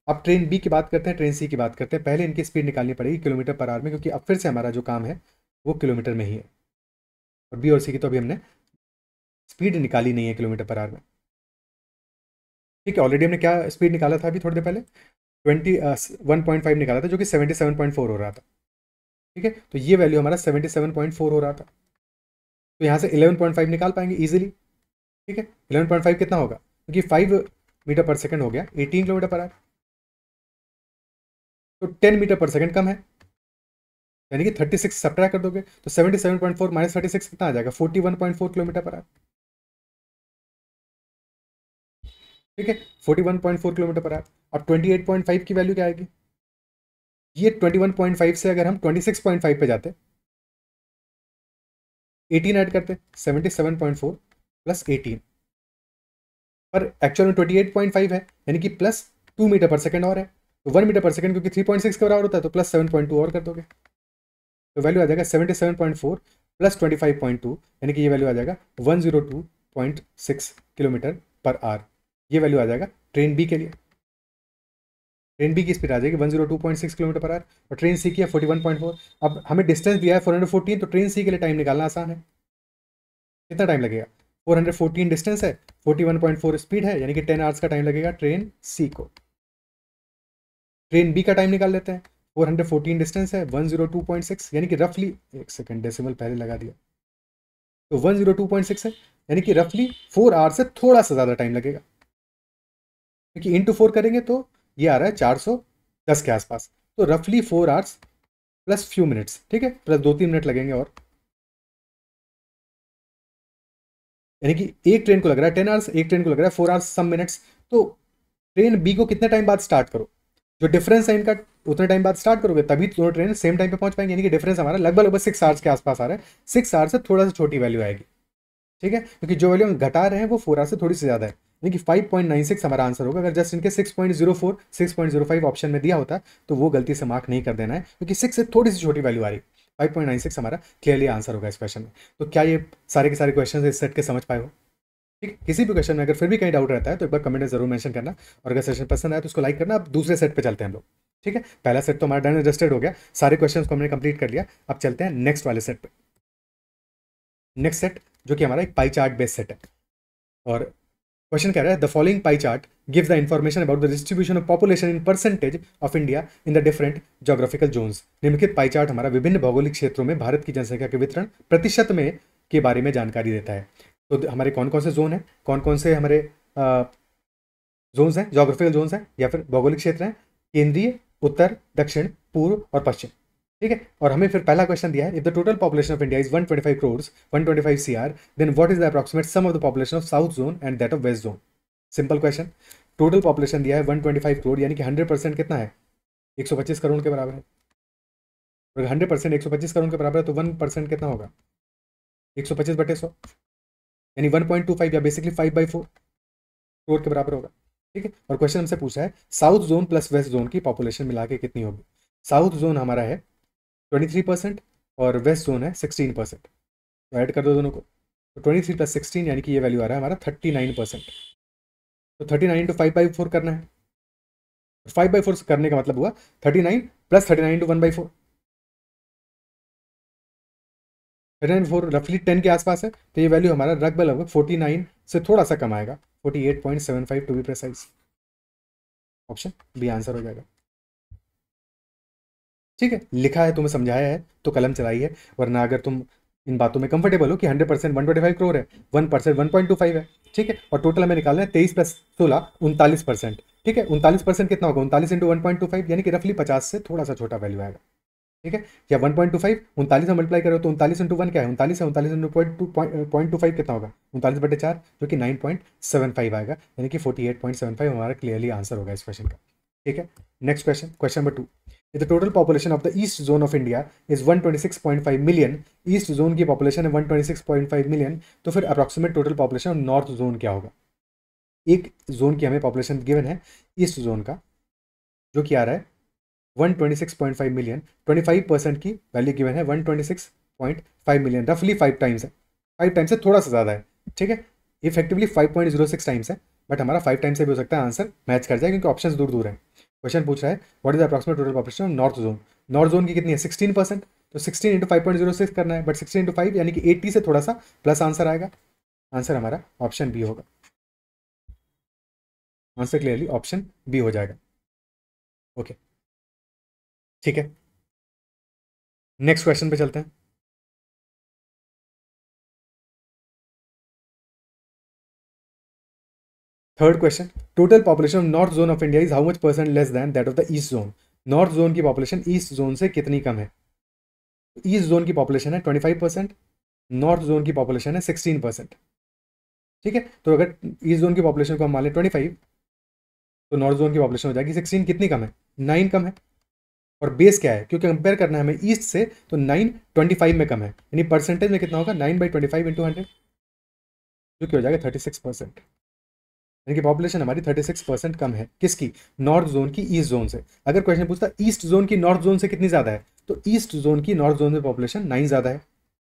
Speaker 1: अब ट्रेन बी की बात करते हैं, ट्रेन सी की बात करते हैं। पहले इनकी स्पीड निकालनी पड़ेगी किलोमीटर पर आवर में, क्योंकि अब फिर से हमारा जो काम है वो किलोमीटर में ही है, और बी और सी की तो अभी हमने स्पीड निकाली नहीं है किलोमीटर पर आवर में। ठीक है, ऑलरेडी हमने क्या स्पीड निकाला था अभी थोड़ी देर पहले 1.5 निकाला था, जो कि 77.4 हो रहा था। ठीक है, तो ये वैल्यू हमारा 77.4 हो रहा था, तो यहाँ से 11.5 निकाल पाएंगे इजीली। ठीक है, 11.5 कितना होगा, क्योंकि 5 मीटर पर सेकंड हो गया 18 किलोमीटर पर आवर, तो 10 मीटर पर सेकंड कम है, यानी कि 36 सब्ट्रैक्ट कर दोगे तो 77.4 माइनस 36 कितना आ जाएगा 41.4 किलोमीटर पर आवर। ठीक है, 41.4 किलोमीटर पर आवर। अब 28.5 की वैल्यू क्या आएगी, ये 21.5 से अगर हम 26.5 पे जाते, 18 ऐड करते, 77.4 प्लस 18, पर एक्चुअल में 28.5 है, यानी कि प्लस 2 मीटर पर सेकेंड और है। तो 1 मीटर पर सेकेंड क्योंकि 3.6 के बराबर होता है, तो प्लस 7.2 और कर दोगे, तो वैल्यू आ जाएगा 77.4 प्लस 25.2, यानी कि ये वैल्यू आ जाएगा 102.6 किलोमीटर पर आवर। ये वैल्यू आ जाएगा ट्रेन बी के लिए। ट्रेन बी की स्पीड आ जाएगी 102.6 किलोमीटर पर आवर, और ट्रेन सी की है 41.4। अब हमें डिस्टेंस दिया है 414, तो ट्रेन सी के लिए टाइम निकालना आसान है। कितना टाइम लगेगा? 414 डिस्टेंस है, 41.4 स्पीड है, यानी कि 10 आवर्स का टाइम लगेगा ट्रेन सी को। ट्रेन बी का टाइम निकाल लेते हैं। 414 डिस्टेंस है, 102.6, यानी कि रफली, एक सेकंड डेसिमल पहले लगा दिया, तो 102.6 है, यानी कि रफली 4 आवर्स से थोड़ा सा ज़्यादा टाइम लगेगा, क्योंकि इंटू 4 करेंगे तो ये आ रहा है 410 के आसपास। तो रफली 4 आवर्स प्लस फ्यू मिनट्स, ठीक है, प्लस 2-3 मिनट लगेंगे और, यानी कि एक ट्रेन को लग रहा है 10 आवर्स, एक ट्रेन को लग रहा है 4 आवर्स सम मिनट्स। तो ट्रेन बी को कितने टाइम बाद स्टार्ट करो, जो डिफरेंस है इनका उतने टाइम बाद स्टार्ट करोगे, तभी दोनों ट्रेन सेम टाइम पे पहुंच पाएंगे, यानी कि डिफरेंस हमारा लगभग 6 आवर्स के आसपास आ रहा है। 6 आवर्स से थोड़ा सा छोटी वैल्यू आएगी, ठीक है, क्योंकि जो वैल्यू हम घटा रहे हैं वो 4 आवर्स से थोड़ी सी ज़्यादा है, यानी कि 5.96 हमारा आंसर होगा। अगर जस्ट इनके 6.04 6.05 ऑप्शन में दिया होता तो वो गलती से मार्क नहीं कर देना है, क्योंकि 6 से थोड़ी सी छोटी वैल्यू आ रही। 5.96 हमारा क्लियरली आंसर होगा इस क्वेश्चन में। तो क्या ये सारे के सारे क्वेश्चन इस सेट के समझ पाए हो? ठीक, किसी भी क्वेश्चन में अगर फिर भी कहीं डाउट रहता है तो एक बार कमेंट में जरूर मेंशन करना, और अगर सेशन पसंद आया तो उसको लाइक करना। अब दूसरे सेट पे चलते हैं हम लोग, ठीक है। पहला सेट तो हमारा डन एडजस्टेड हो गया, सारे क्वेश्चंस को हमने कंप्लीट कर लिया। अब चलते हैं नेक्स्ट वाले सेट पे। नेक्स्ट सेट जो कि हमारा एक पाई चार्ट बेस्ड सेट है, और क्वेश्चन कह रहा है the following pie chart gives the information about the distribution of population in percentage of India in the different geographical zones. निम्नलिखित पाई चार्ट हमारा विभिन्न भौगोलिक क्षेत्रों में भारत की जनसंख्या के वितरण प्रतिशत में के बारे में जानकारी देता है। तो हमारे कौन कौन से जोन हैं, कौन कौन से हमारे जोन्स हैं, ज्योग्राफिकल जोन्स हैं या फिर भौगोलिक क्षेत्र हैं, केंद्रीय, उत्तर, दक्षिण, पूर्व और पश्चिम, ठीक है। और हमें फिर पहला क्वेश्चन दिया है, if the total population of India is 125 crore 125 CR, then what is the approximate sum of the population of south zone and that of west zone. Simple question, total population दिया है 125 करोड़, यानी कि 100% कितना है, 125 करोड़ के बराबर है। अगर 100% 125 करोड़ के बराबर है तो 1% कितना होगा, 125/100, यानी 1.25 या बेसिकली 5/4 करोड़ के बराबर होगा, ठीक है। और क्वेश्चन हमसे पूछा है south zone plus west zone की पॉपुलेशन मिला के कितनी होगी। साउथ जोन हमारा है 23% और वेस्ट जोन है 16%, तो ऐड कर दो दोनों को, तो 23 + 16 यानी कि ये वैल्यू आ रहा है हमारा 39%। तो 39 × 5/4 करना है, 5/4 करने का मतलब हुआ 39 + 39 × 1/4, 39/4 रफली 10 के आसपास है, तो ये वैल्यू हमारा लगभग 49 से थोड़ा सा कम आएगा, 48.75 to be precise. Option B answer हो जाएगा, ठीक है। लिखा है तुम्हें, समझाया है तो कलम चलाई है, वरना अगर तुम इन बातों में कंफर्टेबल हो कि 100% 125 करोड़ है, 1% 1.25 है, ठीक है, और टोटल हमें निकालना है 23 + 16 39%, ठीक है। 39% कितना होगा, 39 × 1.25, यानी कि रफली 50 से थोड़ा सा छोटा वैल्यू आएगा, ठीक है। या 1.25 39 में मल्टीप्लाई करो तो 39 × 1 क्या है, 39 है, 39 × 0.25 कितना होगा, 39/4, जो कि 9.75 आएगा, यानी कि 48.75 हमारा क्लियरली आंसर होगा इस क्वेश्चन का, ठीक है। Next question, question number 2, the total population of the east zone of India is 126.5 million. East zone की पॉपुलेशन है 126.5 मिलियन, तो फिर approximate total population of north zone क्या होगा। एक जोन की हमें पॉपुलेशन गिवन है ईस्ट जोन का, जो कि आ रहा है 126.5 मिलियन, 25% की वैल्यू गिवन है 126.5 मिलियन, रफली 5 टाइम्स है, 5 टाइम्स से थोड़ा सा ज़्यादा है, ठीक है। इफेक्टिवली 5.06 टाइम्स है, बट हमारा 5 टाइम्स से भी हो सकता है आंसर मैच कर जाए, क्योंकि ऑप्शन दूर दूर है। क्वेश्चन पूछ रहा है what is the approximate total population north zone. North zone की कितनी है, 16%, तो 16 × 5.06 करना है, बट 16 × 5 यानी कि 80 से थोड़ा सा प्लस आंसर आएगा। आंसर हमारा ऑप्शन बी होगा, आंसर क्लियरली ऑप्शन बी हो जाएगा, ओके, ठीक है। नेक्स्ट क्वेश्चन पे चलते हैं। Third question, total population of north zone of India is how much % less than that of the east zone. North zone की पॉपुलेशन ईस्ट जोन से कितनी कम है। ईस्ट जोन की पॉपुलेशन है 25%, नॉर्थ जोन की पॉपुलेशन है 16%, ठीक है। तो अगर ईस्ट जोन की पॉपुलेशन को हम मान लें 25, तो नॉर्थ जोन की पॉपुलेशन हो जाएगी 16, कितनी कम है, 9 कम है। और बेस क्या है, क्योंकि कंपेयर करना है हमें ईस्ट से, तो 9 25 में कम है, यानी परसेंटेज में कितना होगा 9/25 × 100, जो कि हो जाएगा 36%। यानी कि पॉपुलेशन हमारी 36% कम है। किसकी? नॉर्थ जोन की ईस्ट जोन से। अगर क्वेश्चन पूछता ईस्ट जोन की नॉर्थ जोन से कितनी ज़्यादा है, तो ईस्ट जोन की नॉर्थ जोन में पॉपुलेशन 9 ज़्यादा है।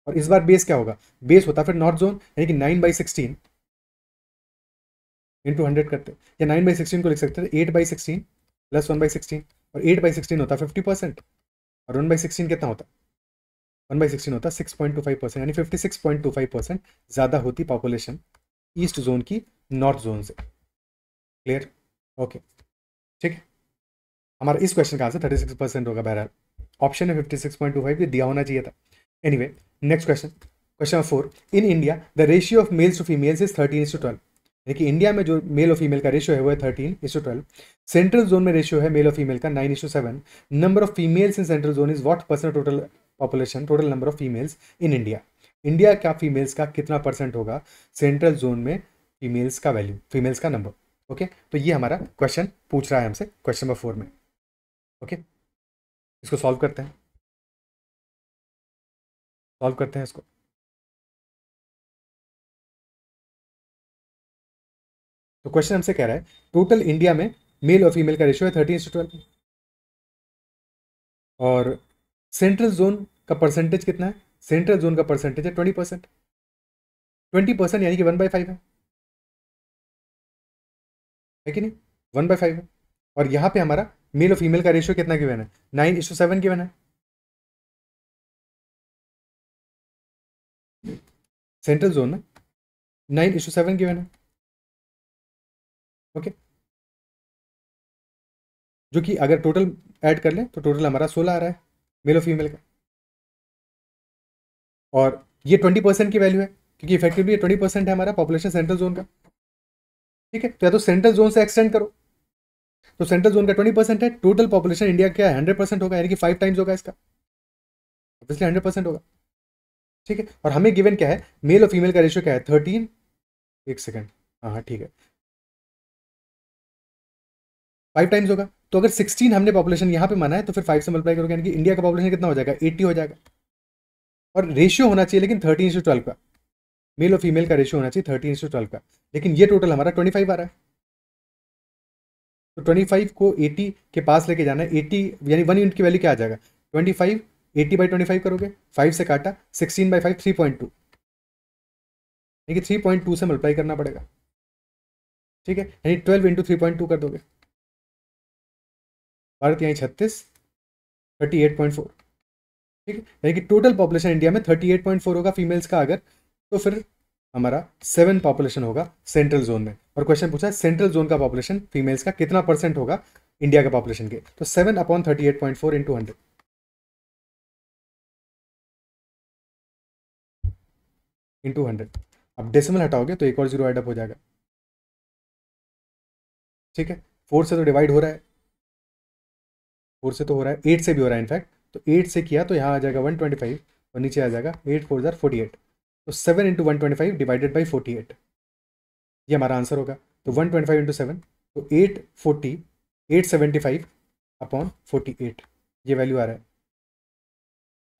Speaker 1: और इस बार बेस क्या होगा? बेस होता फिर नॉर्थ जोन, यानी कि 9/16 इंटू 100 करते, या 9/16 को लिख सकते थे 8/16 प्लस 1/16, और 8/16 होता 50%, और 1/16 कितना होता? 1/16 होता 6.25%, यानी 56.25% ज़्यादा होती पॉपुलेशन ईस्ट जोन की नॉर्थ जोन से। क्लियर? ओके, ठीक है। हमारा इस क्वेश्चन का आंसर 36% होगा। बहरहाल ऑप्शन में 56.25 दिया होना चाहिए था। Anyway, next question, question number 4। In India the ratio of males to females is 13:12। यानी कि इंडिया में जो मेल और फीमेल का रेशियो है वो है 13:12। सेंट्रल जोन में रेशियो है मेल और फीमेल का 9:7। Number of females in central zone is what percent total population, total number of females in India. India का फीमेल्स का कितना परसेंट होगा सेंट्रल जोन में फीमेल्स का वैल्यू, फीमेल्स का नंबर। ओके, तो ये हमारा क्वेश्चन पूछ रहा है हमसे क्वेश्चन नंबर 4 में। ओके, इसको सॉल्व करते हैं, सॉल्व करते हैं इसको। तो क्वेश्चन हमसे कह रहा है टोटल इंडिया में मेल और फीमेल का रेशियो है 13:12, और सेंट्रल जोन का परसेंटेज कितना है? सेंट्रल जोन का परसेंटेज है 20%। 20% यानी कि 1/5 है कि नहीं? 1/5 है। और यहाँ पे हमारा मेल और फीमेल का रेशियो कितना गिवन है? 9:7 गिवन है। सेंट्रल जोन में 9:7 गिवन है। ओके, जो कि अगर टोटल ऐड कर ले तो टोटल हमारा 16 आ रहा है मेल और फीमेल का। और ये 20% की वैल्यू है, क्योंकि इफेक्टिवली 20% है हमारा पॉपुलेशन सेंट्रल जोन का। ठीक है, तो या तो सेंट्रल जोन से एक्सटेंड करो, तो सेंट्रल जोन का 20% है, टोटल पॉपुलेशन इंडिया का 100% होगा, यानी कि 5 टाइम्स होगा इसका, ऑब्वियसली 100% होगा। ठीक है, और हमें गिवन क्या है? मेल और फीमेल का रेशियो क्या है? 13, एक सेकेंड, हाँ हाँ ठीक है, 5 टाइम्स होगा। तो अगर 16 हमने पॉपुलेशन यहाँ पे माना है तो फिर 5 से मल्टीप्लाई करोगे, यानी कि इंडिया का पॉपुलेशन कितना हो जाएगा? 80 हो जाएगा। और रेशियो होना चाहिए लेकिन 13:12 का, मेल और फीमेल का रेशियो होना चाहिए 13:12 का, लेकिन ये टोटल हमारा 25 आ रहा है। तो 25 को 80 के पास लेके जाना है, 80 यानी 1 यूनिट की वैल्यू क्या आ जाएगा? 25, 80/25 करोगे, 5 से काटा, 16/5 3.2, यानी कि 3.2 से मल्टीप्लाई करना पड़ेगा। ठीक है, यानी 12 इंटू 3.2 कर दोगे, 12 यहाँ 36, 38.4। ठीक है, यानी कि टोटल पॉपुलेशन इंडिया में 38.4 होगा फीमेल्स का अगर, तो फिर हमारा 7 पॉपुलेशन होगा सेंट्रल जोन में। और क्वेश्चन पूछा है सेंट्रल जोन का पॉपुलेशन फीमेल्स का कितना परसेंट होगा इंडिया के पॉपुलेशन के, तो 7/38.4 इंटू 100, इंटू 100। अब डेसिमल हटाओगे तो एक और जीरो एडअप हो जाएगा। ठीक है, 4 से तो डिवाइड हो रहा है, 4 से तो हो रहा है, 8 से भी हो रहा है इनफैक्ट, तो 8 से किया तो यहाँ आ जाएगा 125, और नीचे आ जाएगा 8 4 जार 48, तो 7 इंटू 125 डिवाइडेड बाई 48, ये हमारा आंसर होगा। तो 125 इंटू 7, तो 840, 875 अपॉन 48, ये वैल्यू आ रहा है।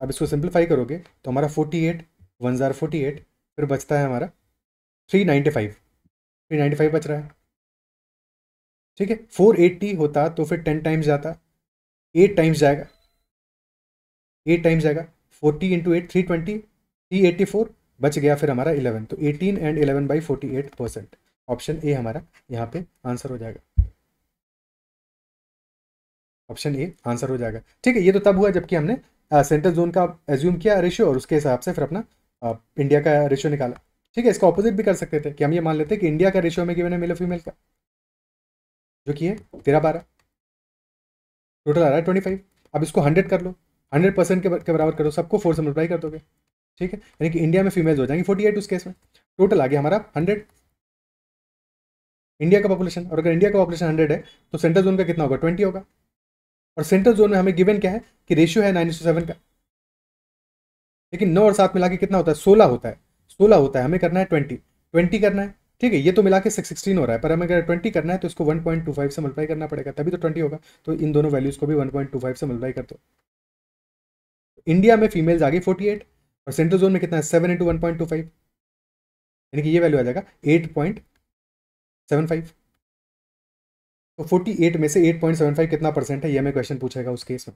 Speaker 1: अब इसको सिंप्लीफाई करोगे तो हमारा 48 1 जार 48, फिर बचता है हमारा 395, 395 बच रहा है। ठीक है, 480 होता तो फिर 10 टाइम्स जाता, 8 टाइम्स जाएगा, 8 टाइम्स जाएगा, 40 इंटू 8 320, 384 बच गया फिर हमारा 11, तो 18 एंड 11/48%। ऑप्शन ए हमारा यहाँ पे आंसर हो जाएगा, ऑप्शन ए आंसर हो जाएगा। ठीक है, ये तो तब हुआ जबकि हमने सेंट्रल जोन का एज्यूम किया रेशियो, और उसके हिसाब से फिर अपना इंडिया का रेशियो निकाला। ठीक है, इसका ऑपोजिट भी कर सकते थे कि हम ये मान लेते हैं कि इंडिया का रेशियो में गिवन है मेल और फीमेल का, जो कि है 13-12, टोटल आ रहा है 25। अब इसको 100 कर लो, 100% के बराबर करो, सबको 4 से मल्टीप्लाई कर दोगे। ठीक है, यानी कि इंडिया में फीमेल्स हो जाएंगी 48 उस केस में, टोटल आ गया हमारा 100 इंडिया का पॉपुलेशन। और अगर इंडिया का पॉपुलेशन 100 है तो सेंट्रल जोन का कितना होगा? 20 होगा। और सेंट्रल जोन में हमें गिवन क्या है कि रेशियो है 9:7 का, लेकिन 9 और 7 मिला के कितना होता है? 16 होता है, 16 होता है, हमें करना है 20, 20 करना है। ठीक है, ये तो मिला के 16 हो रहा है, पर हमें अगर 20 करना है तो इसको 1.25 से मल्टीप्लाई करना पड़ेगा, तभी तो 20 होगा। तो इन दोनों वैल्यूज़ को भी 1.25 से मल्टीप्लाई कर दो। इंडिया में फीमेल्स आ गई 48, और सेंट्रल जोन में कितना है? 7 इंटू 1.25, यानी कि ये वैल्यू आ जाएगा 75। तो 48 में से 8.75 कितना परसेंट है, ये हमें क्वेश्चन पूछेगा उस केस में।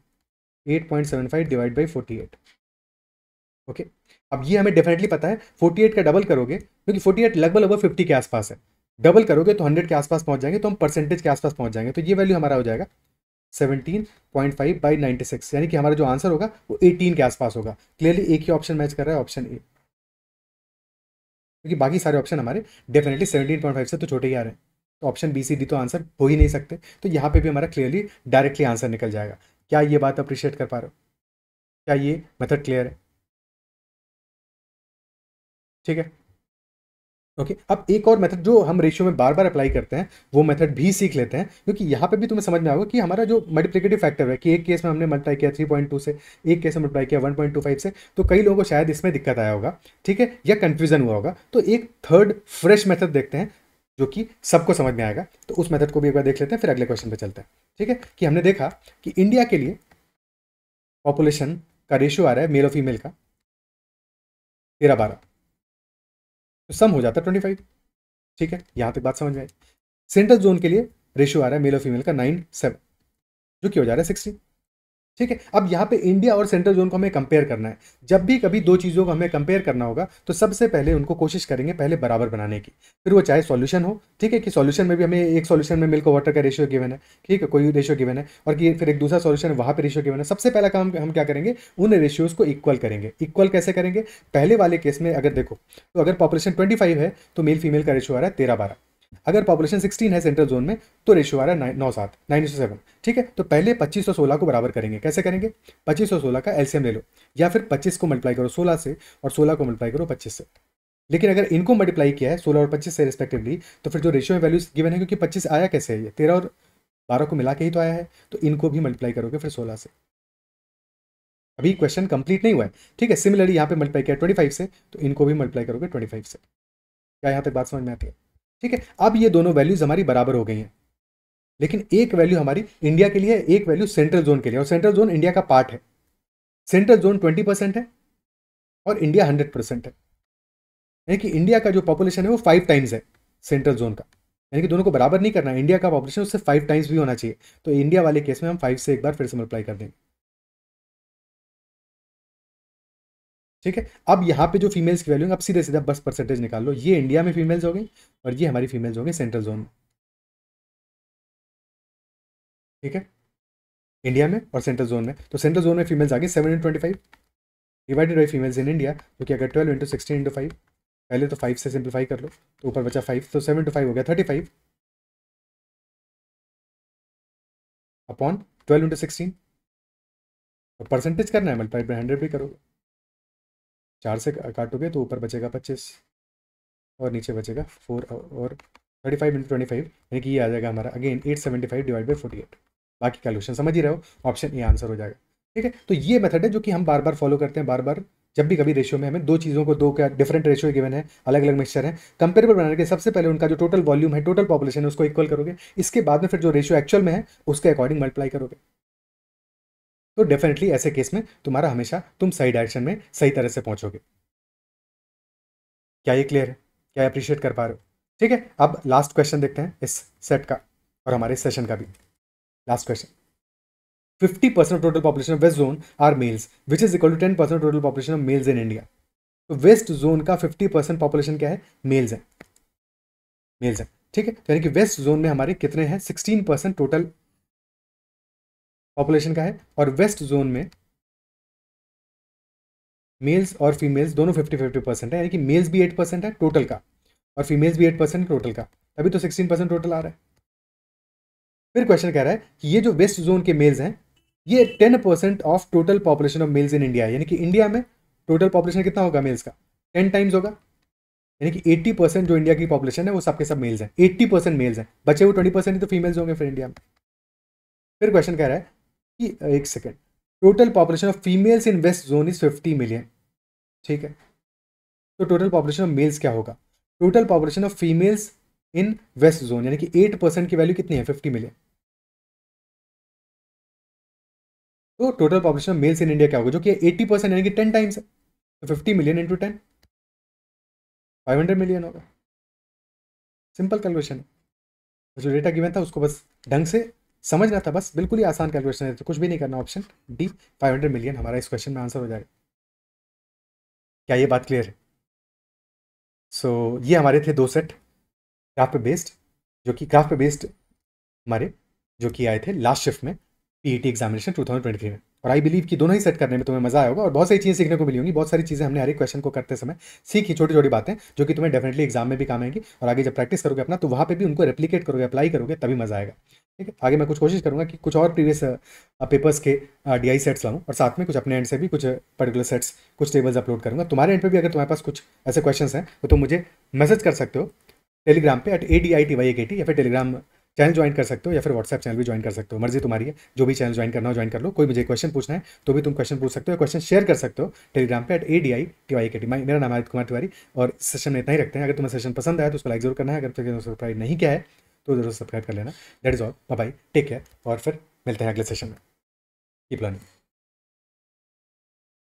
Speaker 1: 8.75 डिवाइड बाई 48। ओके, अब ये हमें डेफिनेटली पता है 48 का डबल करोगे, क्योंकि 48 लगभग 50 के आसपास है, डबल करोगे तो 100 के आसपास पहुंच जाएंगे, तो हम परसेंटेज के आसपास पहुंच जाएंगे। तो ये वैल्यू हमारा हो जाएगा 17.5 बाई 96, यानी कि हमारा जो आंसर होगा वो 18 के आसपास होगा। क्लियरली एक ही ऑप्शन मैच कर रहा है, ऑप्शन ए, क्योंकि बाकी सारे ऑप्शन हमारे डेफिनेटली 17.5 से तो छोटे ही आ रहे हैं। तो ऑप्शन बी सी डी तो आंसर हो ही नहीं सकते। तो यहाँ पे भी हमारा क्लियरली डायरेक्टली आंसर निकल जाएगा। क्या ये बात अप्रिशिएट कर पा रहे हो? क्या ये मेथड क्लियर है? ठीक है। ओके, अब एक और मेथड जो हम रेशियो में बार बार अप्लाई करते हैं वो मेथड भी सीख लेते हैं, क्योंकि यहाँ पे भी तुम्हें समझ में आएगा कि हमारा जो मल्टीप्लिकेटिव फैक्टर है कि एक केस में हमने मल्टीप्लाई किया 3.2 से, एक केस में मल्टीप्लाई किया 1.25 से, तो कई लोगों को शायद इसमें दिक्कत आया होगा, ठीक है, या कंफ्यूजन हुआ होगा। तो एक थर्ड फ्रेश मेथड देखते हैं जो कि सबको समझ में आएगा। तो उस मेथड को भी एक बार देख लेते हैं, फिर अगले क्वेश्चन पे चलते हैं। ठीक है, कि हमने देखा कि इंडिया के लिए पॉपुलेशन का रेशियो आ रहा है मेल और फीमेल का 13-12, तो सम हो जाता है 25। ठीक है, यहां तक बात समझ में आई। सेंट्रल जोन के लिए रेशियो आ रहा है मेल और फीमेल का 9-7, जो कि हो जा रहा है 16। ठीक है, अब यहाँ पे इंडिया और सेंट्रल जोन को हमें कंपेयर करना है। जब भी कभी दो चीज़ों को हमें कंपेयर करना होगा तो सबसे पहले उनको कोशिश करेंगे पहले बराबर बनाने की, फिर वो चाहे सॉल्यूशन हो, ठीक है, कि सॉल्यूशन में भी हमें एक सॉल्यूशन में मिल्क और वाटर का रेशियो गिवन है, ठीक है, कोई रेशियो गिवन है, और कि फिर एक दूसरा सॉल्यूशन है वहाँ पे रेशियो गिवन है। सबसे पहला काम हम क्या करेंगे, उन रेशियोज को इक्वल करेंगे। इक्वल कैसे करेंगे? पहले वाले केस में अगर देखो, तो अगर पॉपुलेशन 25 है तो मेल फीमेल का रेशियो आ रहा है 13-12। अगर पॉपुलेशन 16 है सेंट्रल जोन में तो रेशियो आ रहा है 9-7, 9:7। ठीक है, तो पहले 25 और 16 को बराबर करेंगे। कैसे करेंगे? 25 और 16 का एलसीएम ले लो, या फिर 25 को मल्टीप्लाई करो 16 से और 16 को मल्टीप्लाई करो 25 से। लेकिन अगर इनको मल्टीप्लाई किया है 16 और 25 से रिस्पेक्टिवली, तो फिर जो रेशियो में वैल्यूज गिवन है, क्योंकि 25 आया कैसे है, ये 13 और 12 को मिला के ही तो आया है, तो इनको भी मल्टीप्लाई करोगे फिर 16 से। अभी क्वेश्चन कंप्लीट नहीं हुआ है, ठीक है। सिमिलरली यहाँ पे मल्टीप्लाई किया 25 से, तो इनको भी मल्टीप्लाई करोगे 25 से। क्या यहाँ तक बात समझ में आती है? ठीक है, अब ये दोनों वैल्यूज हमारी बराबर हो गई हैं, लेकिन एक वैल्यू हमारी इंडिया के लिए है, एक वैल्यू सेंट्रल जोन के लिए, और सेंट्रल जोन इंडिया का पार्ट है। सेंट्रल जोन 20% है और इंडिया 100% है, यानी कि इंडिया का जो पॉपुलेशन है वो 5 टाइम्स है सेंट्रल जोन का, यानी कि दोनों को बराबर नहीं करना है, इंडिया का पॉपुलेशन उससे 5 टाइम्स भी होना चाहिए। तो इंडिया वाले केस में हम 5 से एक बार फिर से मल्टीप्लाई कर देंगे। ठीक है, अब यहाँ पे जो फीमेल्स की वैल्यू, अब सीधे सीधा बस परसेंटेज निकाल लो, ये इंडिया में फीमेल्स हो गई और ये हमारी फीमेल्स हो गई सेंट्रल जोन में। ठीक है, इंडिया में और सेंट्रल जोन में, तो सेंट्रल जोन में फीमेल्स आ गई 7/25 divided by females in India, जो कि अगर 12 × 16 × 5, पहले तो 5 से सिंप्लीफाई कर लो, तो ऊपर बचा 5, तो 7 × 5 हो गया 35 अपॉन 12 × 16। तो परसेंटेज करना है, मल्टीप्लाई बाई 100 भी करोगे, 4 से काटोगे तो ऊपर बचेगा 25 और नीचे बचेगा 4, और 35 × 25, यानी कि ये आ जाएगा हमारा अगेन 875 डिवाइड बाई 48। बाकी कैलकुलेशन समझ ही रहे हो, ऑप्शन ए आंसर हो जाएगा। ठीक है, तो ये मेथड है जो कि हम बार बार फॉलो करते हैं। बार बार जब भी कभी रेशियो में हमें दो चीज़ों को, दो क्या डिफरेंट रेशियो गिवन है, अलग अलग मिक्सचर है, कंपेरेबल बनाने के सबसे पहले उनका जो टोटल वॉल्यूम है, टोटल पॉपुलेशन है, उसको इक्वल करोगे। इसके बाद में फिर जो रेशियो एक्चुअल में है उसके अकॉर्डिंग मल्टीप्लाई करोगे। तो डेफिनेटली ऐसे केस में तुम्हारा हमेशा तुम सही डायरेक्शन में सही तरह से पहुंचोगे। क्या ये क्लियर है? क्या अप्रिशिएट कर पा रहे हो? ठीक है, अब लास्ट क्वेश्चन देखते हैं इस सेट का और हमारे सेशन का भी। Last question, 50% of total population of west zone are males, which is equal to 10% of total population of males in India. तो वेस्ट जोन का 50% पॉपुलेशन क्या है? मेल्स है, मेल्स है। ठीक है, तो यानी कि वेस्ट जोन में हमारे कितने हैं? 16% टोटल पॉपुलेशन का है, और वेस्ट जोन में मेल्स और फीमेल्स दोनों 50-50% है, यानी कि मेल्स भी 8% है टोटल का और फीमेल्स भी 8% टोटल का, तभी तो 16% टोटल आ रहा है। फिर क्वेश्चन कह रहा है कि ये जो वेस्ट जोन के मेल्स हैं ये 10% of total population of males in India है, यानी कि इंडिया में टोटल पॉपुलेशन कितना होगा मेल्स का? 10 टाइम्स होगा, यानी कि 80% जो इंडिया की पॉपुलेशन है वो सबके सब मेल्स हैं, 80% मेल्स हैं, बचे हुए 20% ही तो फीमेल्स होंगे फिर इंडिया में। फिर क्वेश्चन कह रहा है कि एक second, total population of females in west zone is 50 million. ठीक है, तो टोटल पॉपुलेशन ऑफ मेल्स क्या होगा? Total population of females in west zone, यानी कि 8% की वैल्यू कितनी है? 50 मिलियन। तो total population of males in India क्या होगा, जो कि 80% यानी कि 10 टाइम्स है, तो 50 मिलियन इंटू 10 500 मिलियन होगा। सिंपल कैलकुलेशन है। जो डेटा गिवन था उसको बस ढंग से समझना था, बस बिल्कुल ही आसान कैलकुलेशन है, तो कुछ भी नहीं करना। ऑप्शन डी 500 मिलियन हमारा इस क्वेश्चन में आंसर हो जाएगा। क्या ये बात क्लियर है? सो ये हमारे थे 2 सेट ग्राफ पे बेस्ड, जो कि ग्राफ पे बेस्ड हमारे जो कि आए थे लास्ट शिफ्ट में पीईटी एग्जामिनेशन 2023 में। और आई बिलीव कि दोनों ही सेट करने में तुम्हें मजा आया होगा और बहुत सारी चीज़ें सीखने को मिली होंगी। बहुत सारी चीज़ें हमने हर एक क्वेश्चन को करते समय सीखी, छोटी छोटी बातें जो कि तुम्हें डेफिनेटली एग्जाम में भी काम आएंगी, और आगे जब प्रैक्टिस करोगे अपना तो वहाँ पे भी उनको रेप्लिकेट करोगे, अप्लाई करोगे, तभी मजा आएगा। ठीक है, आगे मैं कुछ कोशिश करूंगा कि कुछ और प्रीवियस पेपर्स के डीआई सेट्स लाऊं, और साथ में कुछ अपने एंड से भी कुछ पर्टिकुलर सेट्स, कुछ टेबल्स अपलोड करूंगा। तुम्हारे एंड पे भी अगर तुम्हारे पास कुछ ऐसे क्वेश्चन हैं तो तुम मुझे मैसेज कर सकते हो टेलीग्राम पे @ADITYAKT, या फिर टेलीग्राम चैनल ज्वाइन कर सकते हो, या फिर व्हाट्सएप चैनल भी ज्वाइन कर सकते हो, मर्जी तुम्हारी है। जो भी चैनल ज्वाइन करना हो ज्वाइन कर लो। कोई मुझे क्वेश्चन पूछना है तो भी तुम क्वेश्चन पूछ सकते हो, क्वेश्चन शेयर कर सकते हो टेलीग्राम पे @ADITYAKT। मेरा नाम है आदित्य कुमार तिवारी, और इस सेशन में इतना ही रखते हैं। अगर तुम्हें सेशन पसंद आया तो उसको लाइक जरूर करना है, अगर तुमने सब्सक्राइब नहीं किया है तो जरूर सब्सक्राइब कर लेना। That is all, bye bye, take care, और फिर मिलते हैं अगले सेशन में। Keep learning.